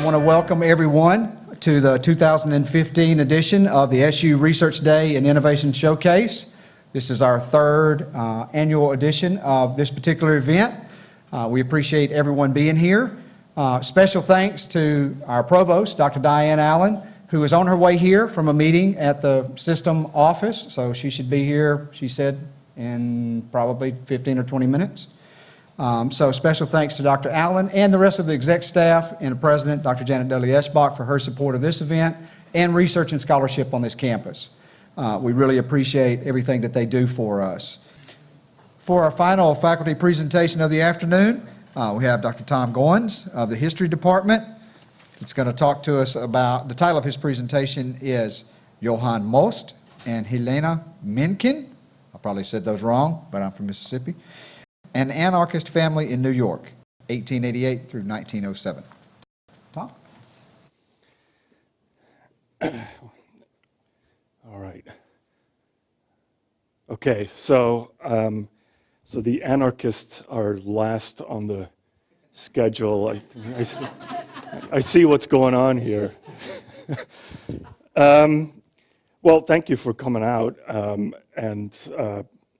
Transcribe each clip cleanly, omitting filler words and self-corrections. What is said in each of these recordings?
I want to welcome everyone to the 2015 edition of the SU Research Day and Innovation Showcase. This is our third annual edition of this particular event. We appreciate everyone being here. Special thanks to our provost, Dr. Diane Allen, who is on her way here from a meeting at the system office, so she should be here, she said, in probably 15 or 20 minutes. So special thanks to Dr. Allen and the rest of the exec staff and the president, Dr. Janet Dudley-Eschbach, for her support of this event and research and scholarship on this campus. We really appreciate everything that they do for us. For our final faculty presentation of the afternoon, we have Dr. Tom Goyens of the History Department. It's going to talk to us about, the title of his presentation is Johann Most and Helena Minkins. I probably said those wrong, but I'm from Mississippi. An Anarchist Family in New York, 1888 through 1907. Tom? All right. Okay, so the Anarchists are last on the schedule. I see what's going on here. Well, thank you for coming out, and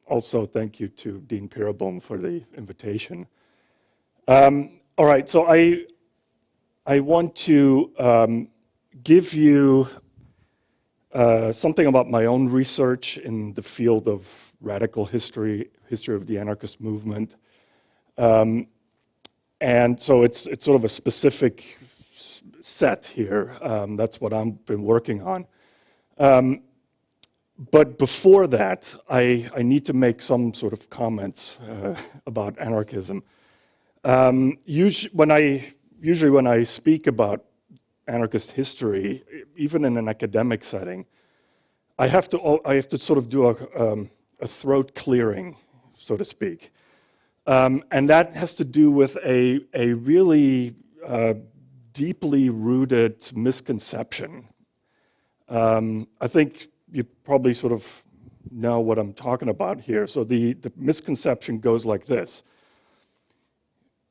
also thank you to Dean Pierrebohm for the invitation. All right, so I want to give you something about my own research in the field of radical history of the anarchist movement. And so it's sort of a specific set here. That's what I've been working on. But before that, I need to make some sort of comments about anarchism. Usually when I speak about anarchist history, even in an academic setting, I have to sort of do a throat clearing, so to speak. And that has to do with a really deeply rooted misconception. I think you probably sort of know what I'm talking about here. So the misconception goes like this.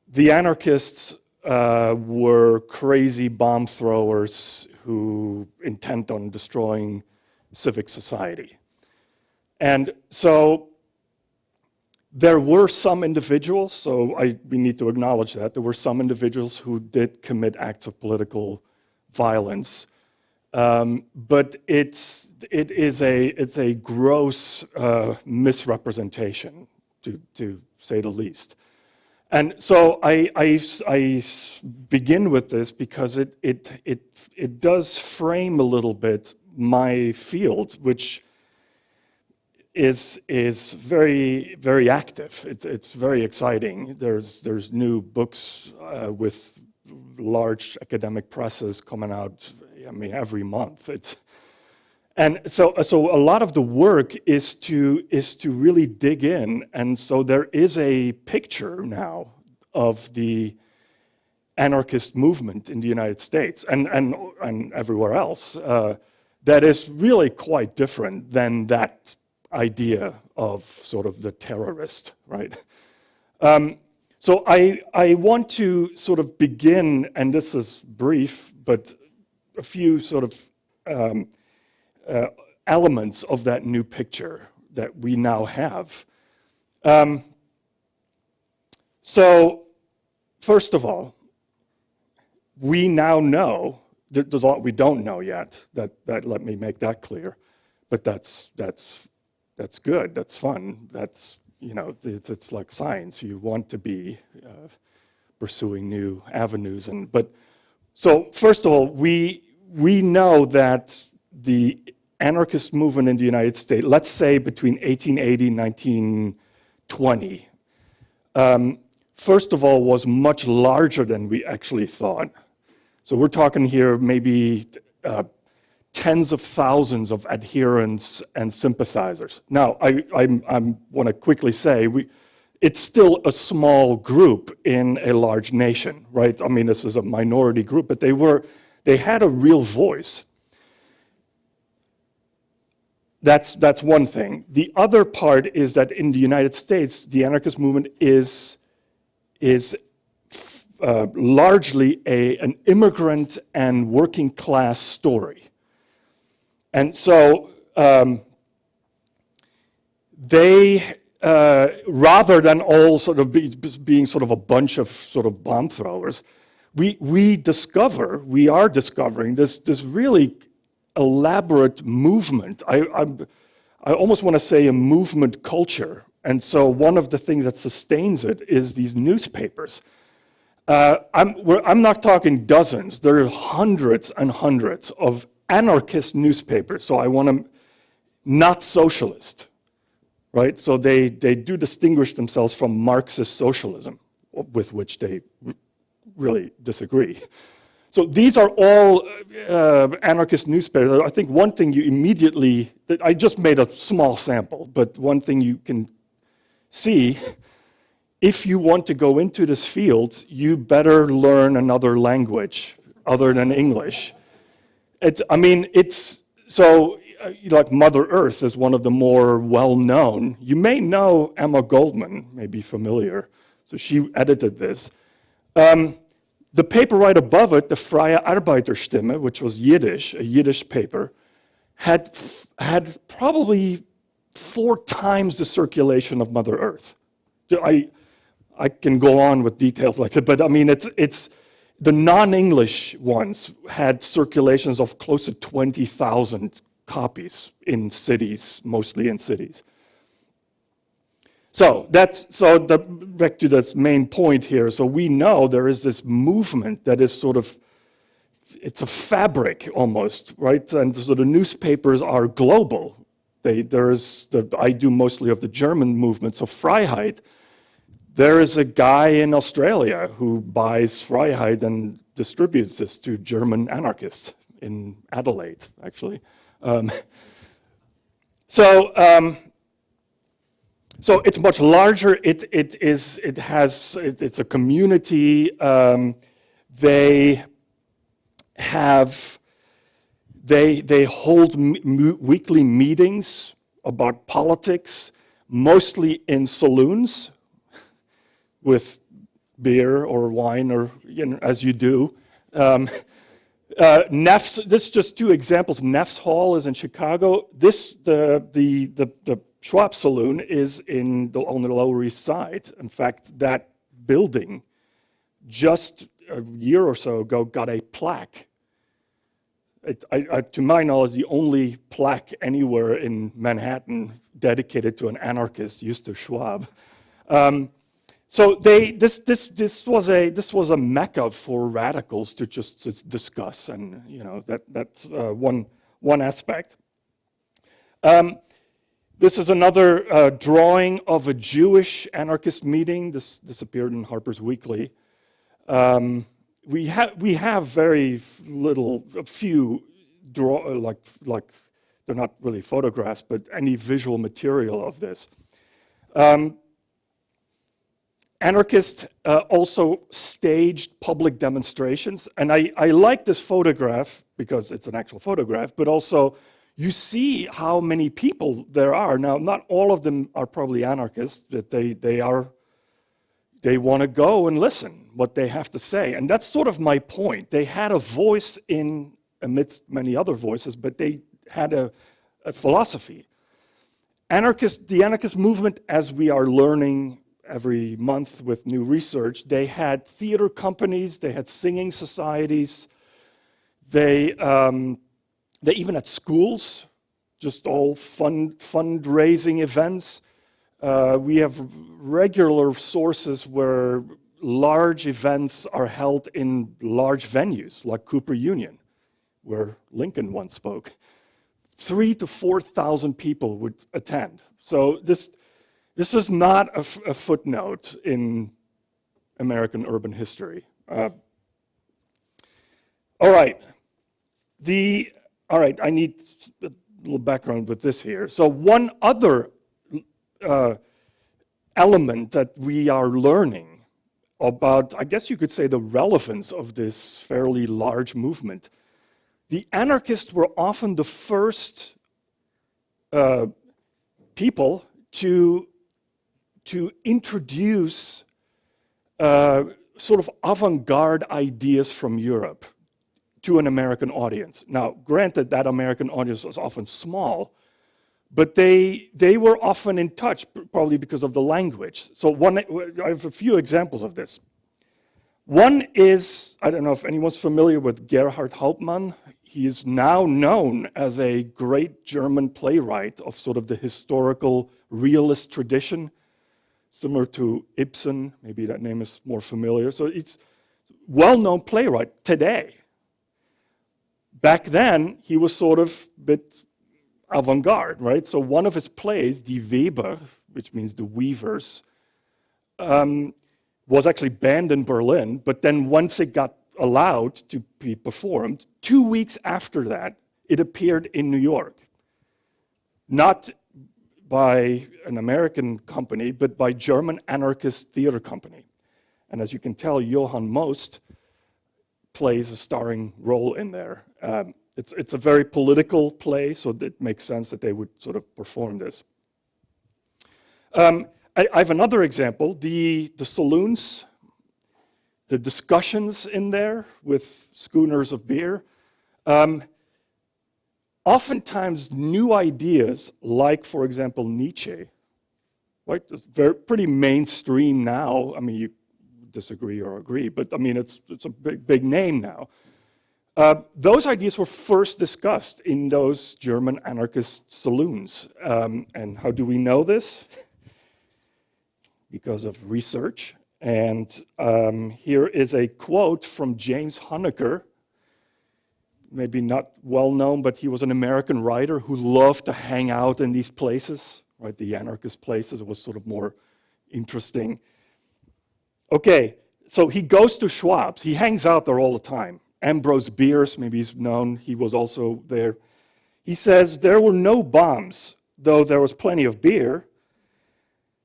The anarchists were crazy bomb throwers who intent on destroying civic society. And so there were some individuals, so we need to acknowledge that, there were some individuals who did commit acts of political violence. But it's a gross misrepresentation, to say the least. And so I begin with this because it does frame a little bit my field, which is very, very active. It's very exciting. There's new books with large academic presses coming out, I mean, every month. And so a lot of the work is to really dig in, and so there is a picture now of the anarchist movement in the United States and everywhere else that is really quite different than that idea of sort of the terrorist, right? So I want to sort of begin, and this is brief, but a few sort of elements of that new picture that we now have. So first of all, we now know, there's a lot we don't know yet, that let me make that clear, but that's good, that's fun, that's, you know, it's like science. You want to be pursuing new avenues. But so first of all, we know that the anarchist movement in the United States, let's say between 1880 and 1920, first of all, was much larger than we actually thought. So we're talking here maybe tens of thousands of adherents and sympathizers. Now, I want to quickly say, it's still a small group in a large nation, right? I mean, this is a minority group, but they had a real voice. That's one thing. The other part is that in the United States, the anarchist movement is largely an immigrant and working class story. And so they, rather than all sort of being sort of a bunch of sort of bomb throwers, we are discovering this really elaborate movement. I almost want to say a movement culture. And so one of the things that sustains it is these newspapers. I'm not talking dozens. There are hundreds and hundreds of anarchist newspapers. So I want to, not socialist, right? So they do distinguish themselves from Marxist socialism, with which they really disagree. So these are all anarchist newspapers. I think one thing you immediately, I just made a small sample, but one thing you can see, if you want to go into this field, you better learn another language other than English. Like Mother Earth is one of the more well-known. You may know Emma Goldman, may be familiar. So she edited this. The paper right above it, the Freie Arbeiterstimme, which was Yiddish, a Yiddish paper, had probably 4 times the circulation of Mother Earth. I can go on with details like that, but I mean, it's the non-English ones had circulations of close to 20,000 copies in cities, mostly in cities. So back to this main point here. So we know there is this movement that is sort of, it's a fabric almost, right? And so the newspapers are global. I do mostly of the German movement, so Freiheit. There is a guy in Australia who buys Freiheit and distributes this to German anarchists in Adelaide, actually. So it's much larger. It's a community. They hold weekly meetings about politics, mostly in saloons, with beer or wine, or as you do. Neff's. This is just 2 examples. Neff's Hall is in Chicago. The Schwab Saloon is on the Lower East Side. In fact, that building just a year or so ago got a plaque. To my knowledge, the only plaque anywhere in Manhattan dedicated to an anarchist, Justus Schwab. So this was a mecca for radicals to just discuss, and that's one aspect. This is another drawing of a Jewish anarchist meeting. This appeared in Harper's Weekly. We have very little, a few like they're not really photographs, but any visual material of this. Anarchists also staged public demonstrations, and I like this photograph because it's an actual photograph, but also you see how many people there are. Now, not all of them are probably anarchists, but they want to go and listen what they have to say, and that's sort of my point. They had a voice amidst many other voices, but they had a philosophy. The anarchist movement, as we are learning every month with new research, they had theater companies, they had singing societies, they even had schools, just all fundraising events. We have regular sources where large events are held in large venues, like Cooper Union, where Lincoln once spoke. 3,000 to 4,000 people would attend. So this is not a footnote in American urban history. All right. I need a little background with this here. So one other element that we are learning about, I guess you could say, the relevance of this fairly large movement. The anarchists were often the first people to introduce sort of avant-garde ideas from Europe to an American audience. Now, granted, that American audience was often small, but they were often in touch, probably because of the language. So I have a few examples of this. One is, I don't know if anyone's familiar with Gerhart Hultman. He is now known as a great German playwright of sort of the historical realist tradition, similar to Ibsen. Maybe that name is more familiar. So it's a well-known playwright today. Back then, he was sort of a bit avant-garde, right? So one of his plays, Die Weber, which means the weavers, was actually banned in Berlin, but then once it got allowed to be performed, 2 weeks after that, it appeared in New York. Not by an American company, but by German Anarchist theater company. And as you can tell, Johann Most plays a starring role in there. It's a very political play, so it makes sense that they would sort of perform this. I have another example, the saloons, the discussions in there with schooners of beer. Oftentimes new ideas, like for example Nietzsche, right? It's pretty mainstream now. I mean, you disagree or agree, but I mean, it's a big name now. Those ideas were first discussed in those German anarchist saloons. And how do we know this? Because of research. And here is a quote from James Honecker, maybe not well known, but he was an American writer who loved to hang out in these places, right? The anarchist places. It was sort of more interesting. Okay, so he goes to Schwab's. He hangs out there all the time. Ambrose Bierce, maybe he's known, he was also there. He says, there were no bombs, though there was plenty of beer.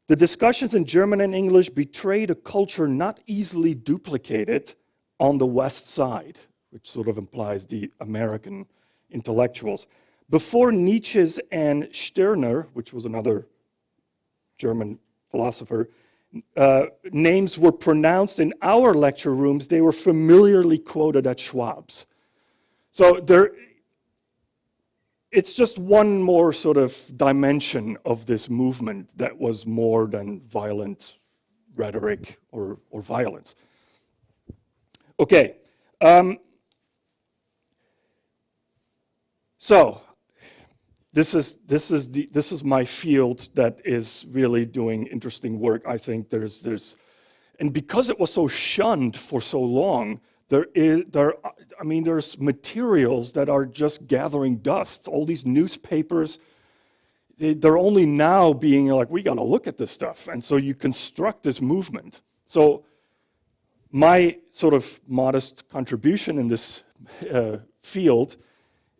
The discussions in German and English betrayed a culture not easily duplicated on the West Side, which sort of implies the American intellectuals. Before Nietzsche's and Stirner, which was another German philosopher, names were pronounced in our lecture rooms, they were familiarly quoted at Schwab's. So it's just one more sort of dimension of this movement that was more than violent rhetoric or violence. Okay, so this is my field that is really doing interesting work. I think there's and because it was so shunned for so long, there's materials that are just gathering dust. All these newspapers, they're only now being like, we got to look at this stuff. And so you construct this movement. So my sort of modest contribution in this field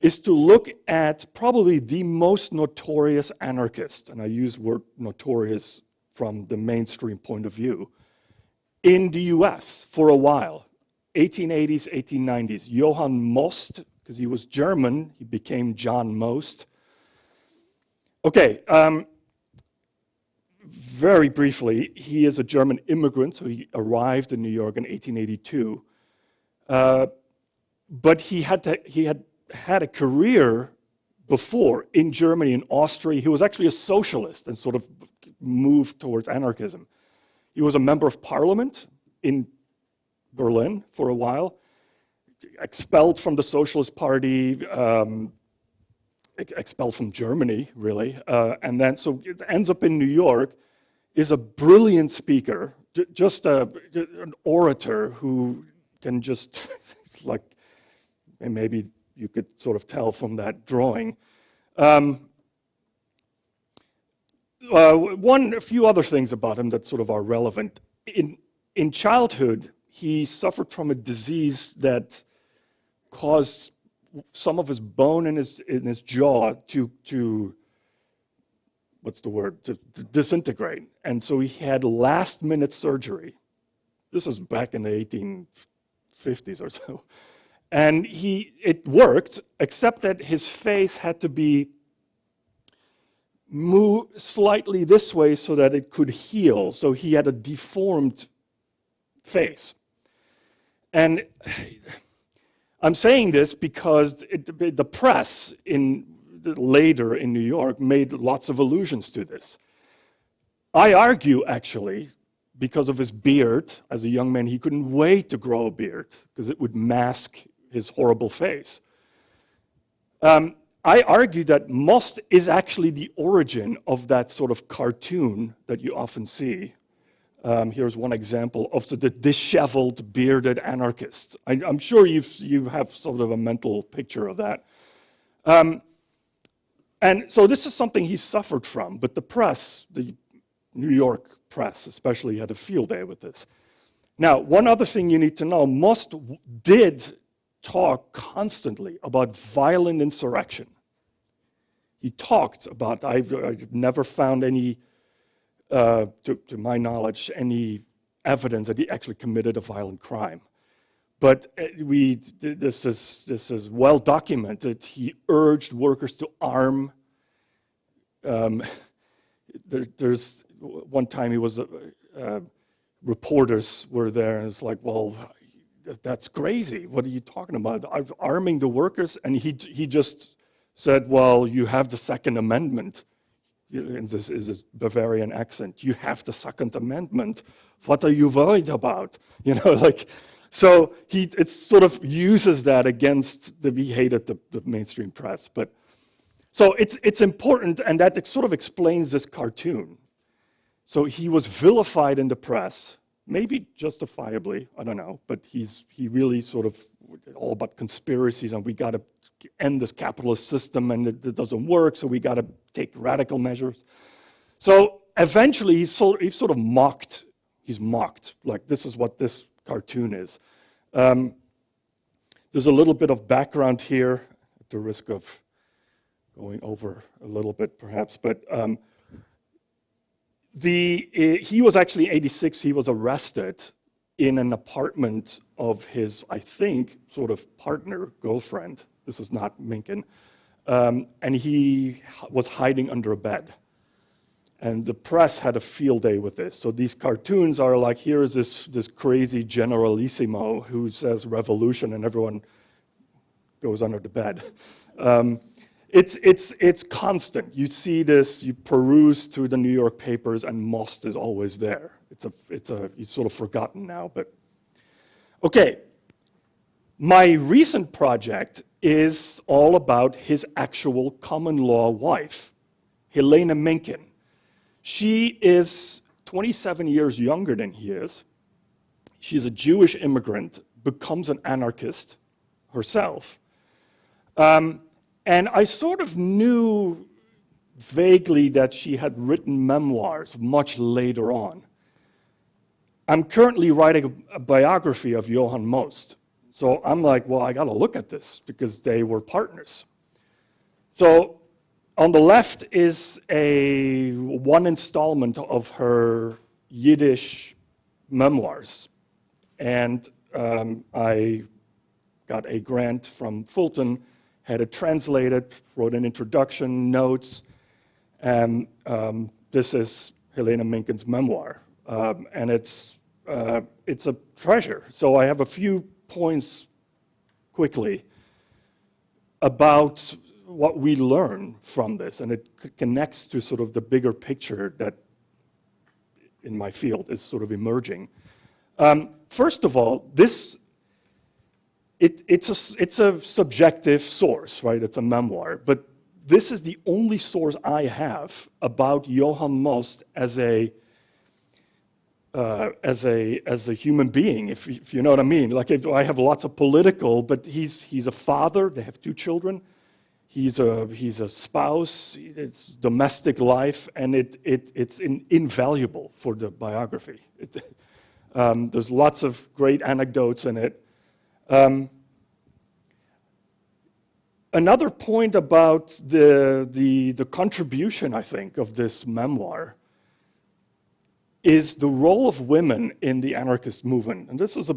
is to look at probably the most notorious anarchist, and I use the word notorious from the mainstream point of view, in the US for a while. 1880s, 1890s. Johann Most, because he was German, he became John Most. Okay, very briefly, he is a German immigrant, so he arrived in New York in 1882. But he had a career before in Germany and Austria. He was actually a socialist and sort of moved towards anarchism. He was a member of parliament in Berlin for a while, expelled from the Socialist Party, expelled from Germany, really, and then so it ends up in New York, is a brilliant speaker, just an orator who can just, like, and maybe you could sort of tell from that drawing. A few other things about him that sort of are relevant. In childhood, he suffered from a disease that caused some of his bone in his jaw to what's the word, to disintegrate. And so he had last-minute surgery. This was back in the 1850s or so. And it worked, except that his face had to be moved slightly this way so that it could heal. So he had a deformed face. And I'm saying this because the press later in New York made lots of allusions to this. I argue, actually, because of his beard, as a young man, he couldn't wait to grow a beard because it would mask his horrible face. I argue that Most is actually the origin of that sort of cartoon that you often see. Here's one example of the disheveled, bearded anarchist. I'm sure you have sort of a mental picture of that. And so this is something he suffered from, but the press, the New York press especially, had a field day with this. Now, one other thing you need to know, Most did talk constantly about violent insurrection. He talked about, I've never found any, to my knowledge, any evidence that he actually committed a violent crime. But this is well documented. He urged workers to arm. There's one time he was, reporters were there, and it's like, well, that's crazy. What are you talking about? Arming the workers? And he just said, well, you have the Second Amendment. In this Bavarian accent, you have the Second Amendment. What are you worried about? You know, like, so it sort of uses that against he hated the mainstream press. But so it's important, and that sort of explains this cartoon. So he was vilified in the press, maybe justifiably, I don't know, but he really sort of all about conspiracies, and we got to end this capitalist system, and it doesn't work, so we got to take radical measures. So eventually he's sort of mocked. He's mocked, like this is what this cartoon is. There's a little bit of background here, at the risk of going over a little bit perhaps, but he was actually 86, he was arrested in an apartment of his, I think, sort of partner, girlfriend. This is not Minkin. And he was hiding under a bed. And the press had a field day with this. So these cartoons are like, here is this crazy generalissimo who says revolution, and everyone goes under the bed. It's constant. You see this, you peruse through the New York papers, and Most is always there. He's sort of forgotten now, but. Okay, my recent project is all about his actual common law wife, Elena Minkin. She is 27 years younger than he is. She's a Jewish immigrant, becomes an anarchist herself. And I sort of knew vaguely that she had written memoirs much later on. I'm currently writing a biography of Johann Most. So I'm like, well, I got to look at this because they were partners. So on the left is one installment of her Yiddish memoirs. And I got a grant from Fulton, had it translated, wrote an introduction, notes, and this is Helena Minkin's memoir. And it's a treasure. So I have a few points quickly about what we learn from this, and it connects to sort of the bigger picture that in my field is sort of emerging. First of all, it's a subjective source, right? It's a memoir, but this is the only source I have about Johann Most as a human being, if you know what I mean. Like I have lots of political, but he's a father. They have 2 children. He's a spouse. It's domestic life, and it's invaluable for the biography. There's lots of great anecdotes in it. Another point about the contribution, I think, of this memoir is the role of women in the anarchist movement. And this is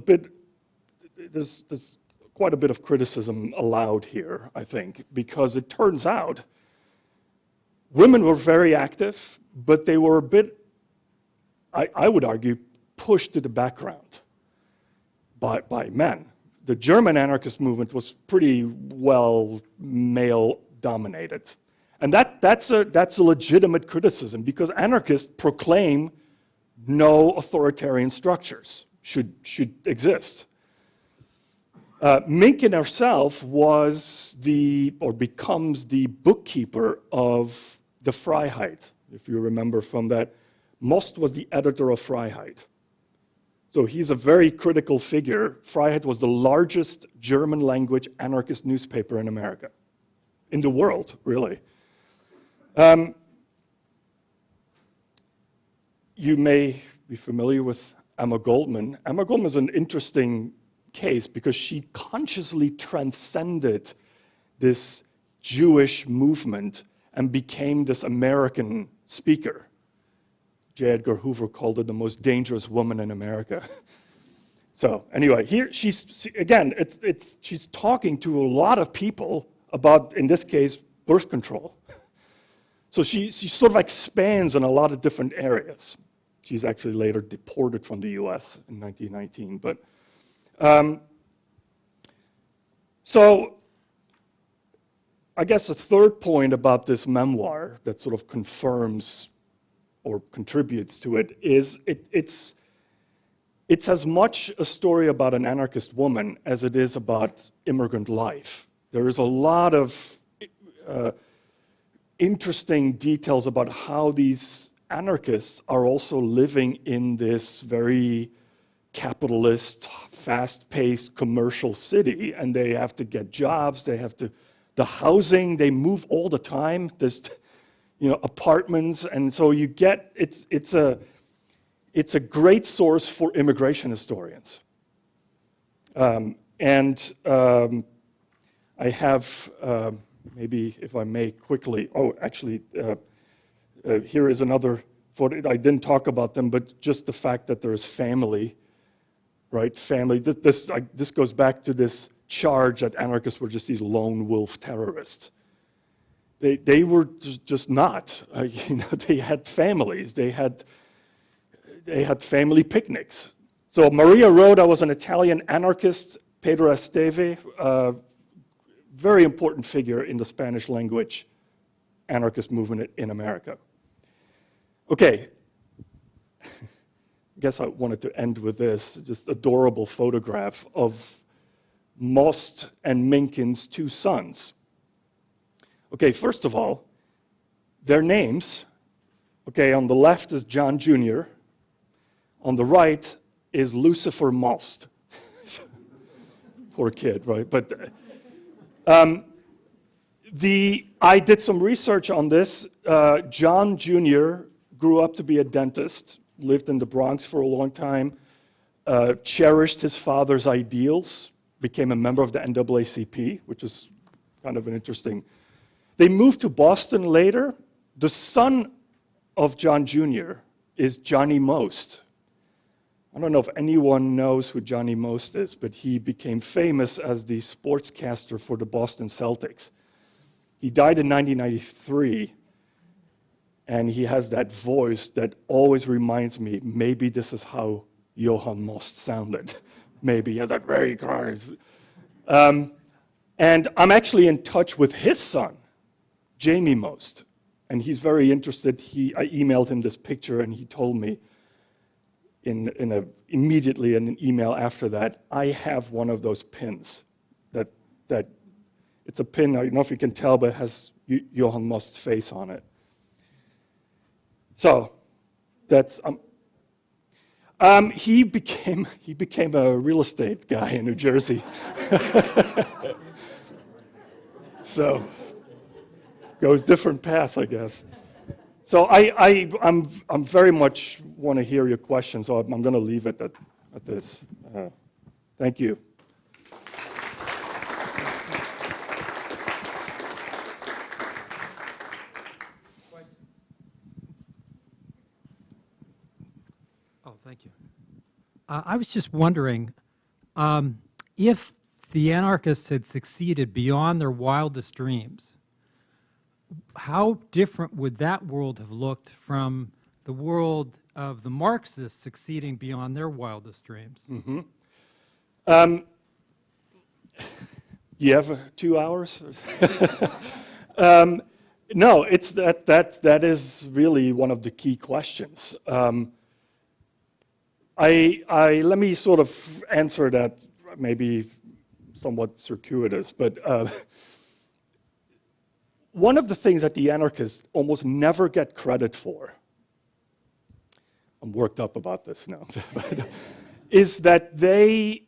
there's quite a bit of criticism allowed here, I think, because it turns out women were very active, but they were a bit, I would argue, pushed to the background. by men. The German anarchist movement was pretty well male-dominated. And that's a legitimate criticism, because anarchists proclaim no authoritarian structures should exist. Minkins herself was becomes the bookkeeper of the Freiheit. If you remember from that, Most was the editor of Freiheit. So he's a very critical figure. Freiheit was the largest German language anarchist newspaper in America, in the world, really. You may be familiar with Emma Goldman. Emma Goldman is an interesting case because she consciously transcended this Jewish movement and became this American speaker. J. Edgar Hoover called her the most dangerous woman in America. So anyway, here she's talking to a lot of people about, in this case, birth control. So she sort of expands in a lot of different areas. She's actually later deported from the US in 1919. But so I guess a third point about this memoir that sort of confirms or contributes to it is it's as much a story about an anarchist woman as it is about immigrant life. There is a lot of interesting details about how these anarchists are also living in this very capitalist, fast-paced commercial city, and they have to get jobs, the housing, they move all the time. There's, apartments, and so you get, it's a great source for immigration historians. I have, maybe if I may quickly, here is another photo. I didn't talk about them, but just the fact that there is family, right? Family, this goes back to this charge that anarchists were just these lone wolf terrorists. They were just not. They had families. They had family picnics. So Maria Rhoda was an Italian anarchist. Pedro Esteve, very important figure in the Spanish language anarchist movement in America. Okay, I guess I wanted to end with this, just adorable photograph of Most and Minkins' two sons. Okay, first of all, their names, okay, on the left is John Jr., on the right is Lucifer Most. Poor kid, right? But I did some research on this. John Jr. grew up to be a dentist, lived in the Bronx for a long time, cherished his father's ideals, became a member of the NAACP, which is kind of an interesting. They moved to Boston later. The son of John Jr. is Johnny Most. I don't know if anyone knows who Johnny Most is, but he became famous as the sportscaster for the Boston Celtics. He died in 1993, and he has that voice that always reminds me, maybe this is how Johann Most sounded. Maybe he has that very quiet. And I'm actually in touch with his son, Jamie Most, and he's very interested. I emailed him this picture, and he told me immediately in an email after that, I have one of those pins that it's a pin, I don't know if you can tell, but it has Johann Most's face on it. So that's he became a real estate guy in New Jersey. So goes different paths, I guess. So I'm very much want to hear your questions, so I'm going to leave it at this. Thank you. Oh, thank you. I was just wondering if the anarchists had succeeded beyond their wildest dreams, how different would that world have looked from the world of the Marxists succeeding beyond their wildest dreams? Mm-hmm. You have 2 hours? No, it's that is really one of the key questions. Let me sort of answer that, maybe somewhat circuitous, but one of the things that the anarchists almost never get credit for, I'm worked up about this now, is that they,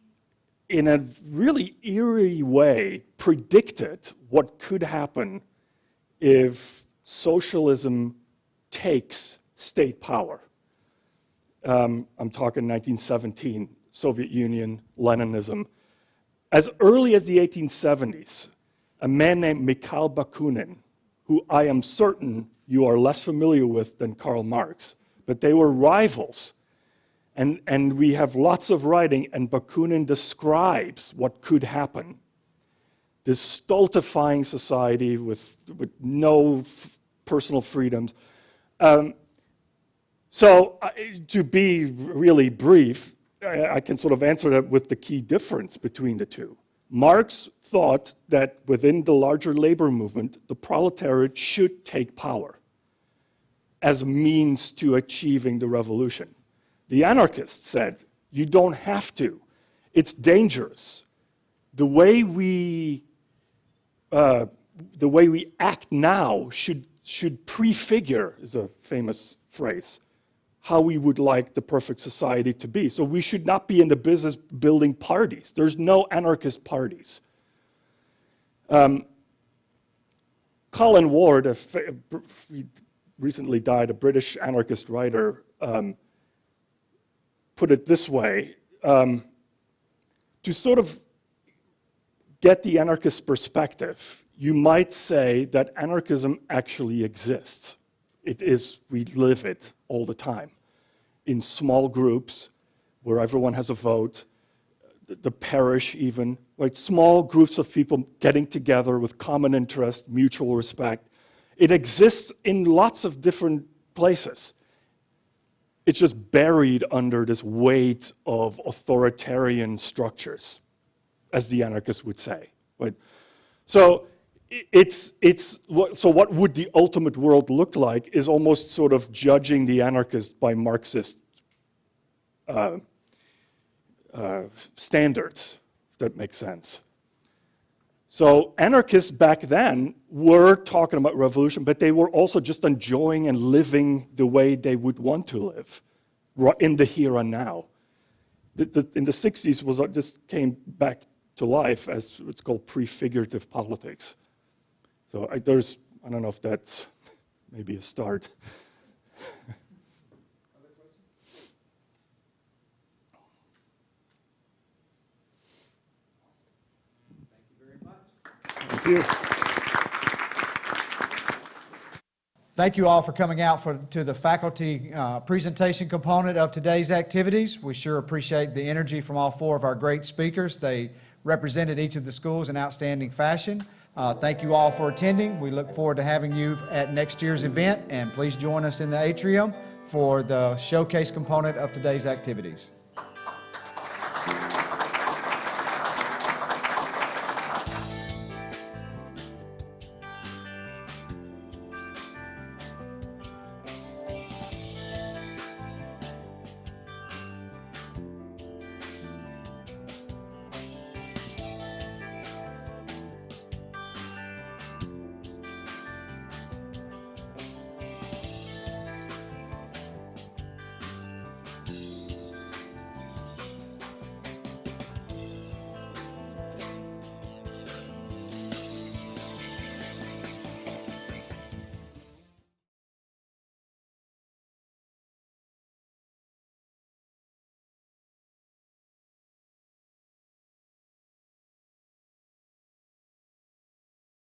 in a really eerie way, predicted what could happen if socialism takes state power. I'm talking 1917, Soviet Union, Leninism. As early as the 1870s, a man named Mikhail Bakunin, who I am certain you are less familiar with than Karl Marx, but they were rivals. And we have lots of writing, and Bakunin describes what could happen. This stultifying society with no personal freedoms. To be really brief, I can sort of answer that with the key difference between the two. Marx thought that within the larger labor movement, the proletariat should take power as a means to achieving the revolution. The anarchists said, you don't have to. It's dangerous. The way we act now should prefigure, is a famous phrase, how we would like the perfect society to be. So we should not be in the business building parties. There's no anarchist parties. Colin Ward, he recently died, a British anarchist writer, put it this way, to sort of get the anarchist perspective, you might say that anarchism actually exists. It is, we live it all the time, in small groups where everyone has a vote, the parish even, right? Small groups of people getting together with common interest, mutual respect. It exists in lots of different places. It's just buried under this weight of authoritarian structures, as the anarchists would say. Right? So what would the ultimate world look like is almost sort of judging the anarchist by Marxist standards, if that makes sense. So anarchists back then were talking about revolution, but they were also just enjoying and living the way they would want to live in the here and now. In the 60s, this came back to life as it's called prefigurative politics. So I don't know if that's maybe a start. Thank you. Thank you all for coming out to the faculty presentation component of today's activities. We sure appreciate the energy from all four of our great speakers. They represented each of the schools in outstanding fashion. Thank you all for attending. We look forward to having you at next year's event, and please join us in the atrium for the showcase component of today's activities.